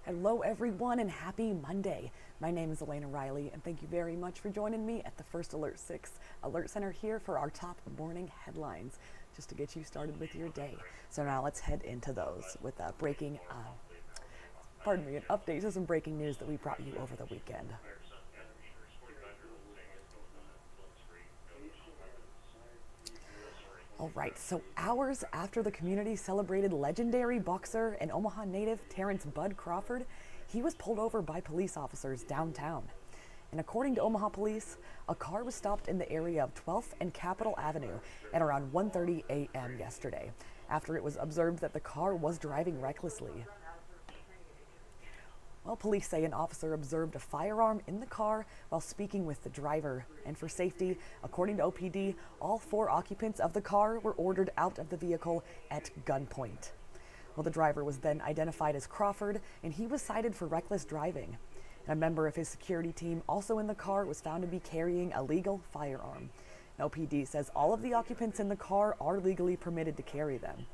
Hello, everyone, and happy Monday. My name is Elena Riley, and thank you very much for joining me at the First Alert 6 Alert Center here for our top morning headlines, just to get you started with your day. So now let's head into those with an update to some breaking news that we brought you over the weekend. All right, so hours after the community celebrated legendary boxer and Omaha native Terrence Bud Crawford, he was pulled over by police officers downtown. And according to Omaha police, a car was stopped in the area of 12th and Capitol Avenue at around 1:30 a.m. yesterday, after it was observed that the car was driving recklessly. Well, police say an officer observed a firearm in the car while speaking with the driver. And for safety, according to OPD, all 4 occupants of the car were ordered out of the vehicle at gunpoint. Well, the driver was then identified as Crawford, and he was cited for reckless driving. And a member of his security team, also in the car, was found to be carrying a legal firearm. And OPD says all of the occupants in the car are legally permitted to carry them.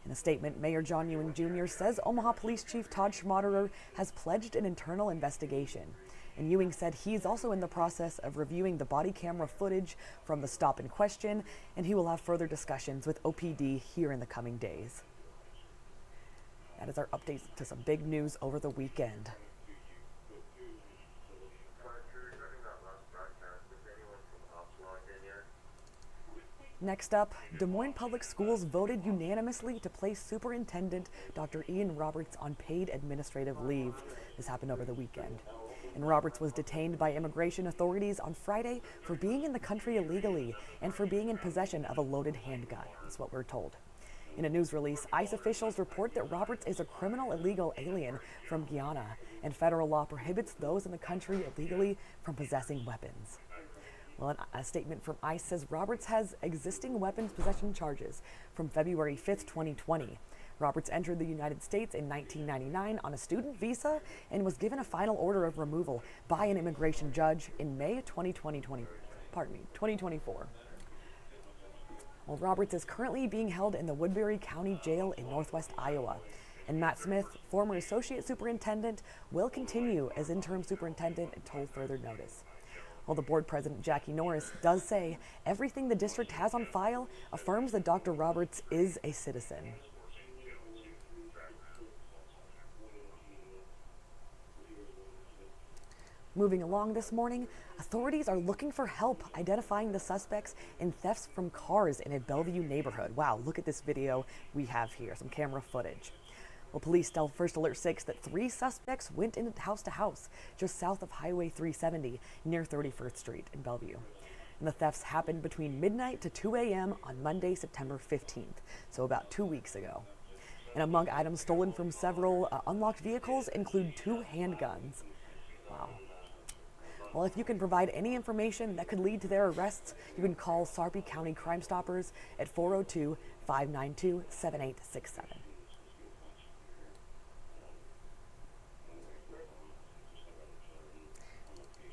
In a statement, Mayor John Ewing Jr. says Omaha Police Chief Todd Schmaderer has pledged an internal investigation. And Ewing said he's also in the process of reviewing the body camera footage from the stop in question, and he will have further discussions with OPD here in the coming days. That is our update to some big news over the weekend. Next up, Des Moines Public Schools voted unanimously to place Superintendent Dr. Ian Roberts on paid administrative leave. This happened over the weekend. And Roberts was detained by immigration authorities on Friday for being in the country illegally and for being in possession of a loaded handgun. That's what we're told. In a news release, ICE officials report that Roberts is a criminal illegal alien from Guyana, and federal law prohibits those in the country illegally from possessing weapons. Well, a statement from ICE says Roberts has existing weapons possession charges from February 5th, 2020. Roberts entered the United States in 1999 on a student visa and was given a final order of removal by an immigration judge in May 2024. Well, Roberts is currently being held in the Woodbury County Jail in northwest Iowa. And Matt Smith, former associate superintendent, will continue as interim superintendent until further notice. Well, the board president, Jackie Norris, does say everything the district has on file affirms that Dr. Roberts is a citizen. Moving along this morning, authorities are looking for help identifying the suspects in thefts from cars in a Bellevue neighborhood. Wow, look at this video we have here, some camera footage. Well, police tell First Alert 6 that 3 suspects went in house to house just south of Highway 370 near 31st Street in Bellevue. And the thefts happened between midnight to 2 a.m. on Monday, September 15th, so about 2 weeks ago. And among items stolen from several unlocked vehicles include 2 handguns. Wow. Well, if you can provide any information that could lead to their arrests, you can call Sarpy County Crime Stoppers at 402-592-7867.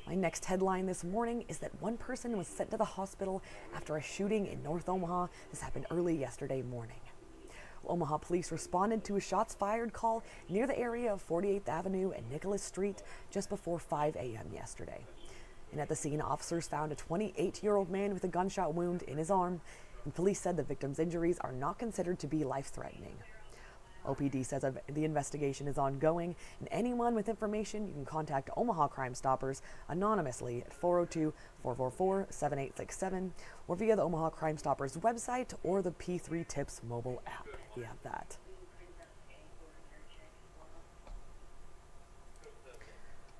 My next headline this morning is that one person was sent to the hospital after a shooting in North Omaha. This happened early yesterday morning. Omaha police responded to a shots fired call near the area of 48th Avenue and Nicholas Street just before 5 a.m. yesterday. And at the scene, officers found a 28-year-old man with a gunshot wound in his arm, and police said the victim's injuries are not considered to be life-threatening. OPD says the investigation is ongoing, and anyone with information, you can contact Omaha Crime Stoppers anonymously at 402-444-7867 or via the Omaha Crime Stoppers website or the P3 Tips mobile app, if you have that.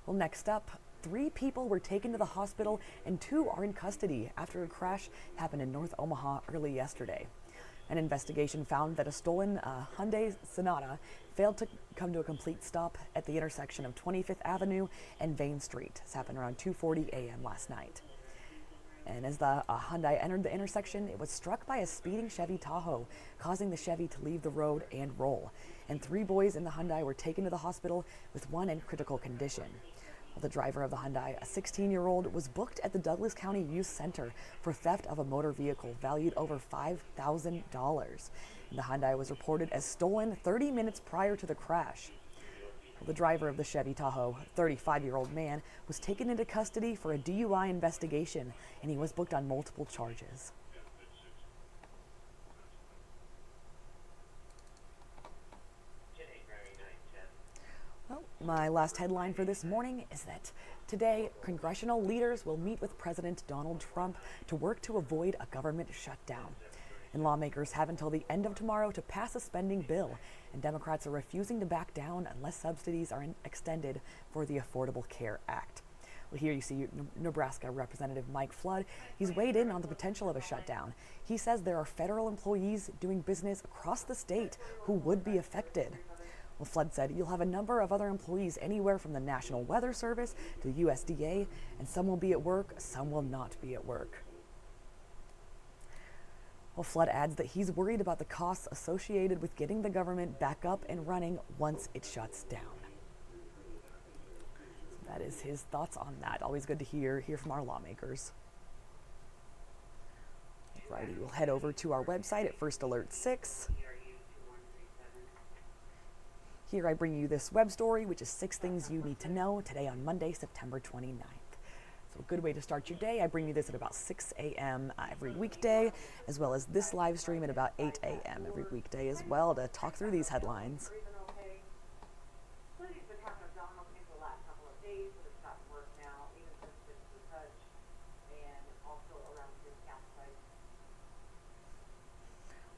Well, next up, 3 people were taken to the hospital and 2 are in custody after a crash happened in North Omaha early yesterday. An investigation found that a stolen Hyundai Sonata failed to come to a complete stop at the intersection of 25th Avenue and Vane Street. This happened around 2:40 a.m. last night. And as the Hyundai entered the intersection, it was struck by a speeding Chevy Tahoe, causing the Chevy to leave the road and roll. And 3 boys in the Hyundai were taken to the hospital with 1 in critical condition. The driver of the Hyundai, a 16-year-old, was booked at the Douglas County Youth Center for theft of a motor vehicle valued over $5,000. The Hyundai was reported as stolen 30 minutes prior to the crash. The driver of the Chevy Tahoe, a 35-year-old man, was taken into custody for a DUI investigation, and he was booked on multiple charges. Well, my last headline for this morning is that today, congressional leaders will meet with President Donald Trump to work to avoid a government shutdown. And lawmakers have until the end of tomorrow to pass a spending bill, and Democrats are refusing to back down unless subsidies are extended for the Affordable Care Act. Well, here you see Nebraska Representative Mike Flood. He's weighed in on the potential of a shutdown. He says there are federal employees doing business across the state who would be affected. Well, Flood said you'll have a number of other employees anywhere from the National Weather Service to the USDA, and some will be at work, some will not be at work. Well, Flood adds that he's worried about the costs associated with getting the government back up and running once it shuts down. So that is his thoughts on that. Always good to hear from our lawmakers. Alrighty, we'll head over to our website at First Alert 6. Here I bring you this web story, which is 6 things you need to know today on Monday, September 29th. So a good way to start your day. I bring you this at about 6 a.m. Every weekday, as well as this live stream at about 8 a.m. every weekday as well to talk through these headlines.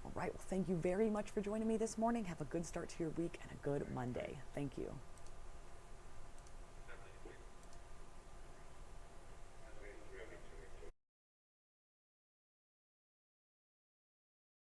All right, well, thank you very much for joining me this morning. Have a good start to your week and a good Monday. Thank you.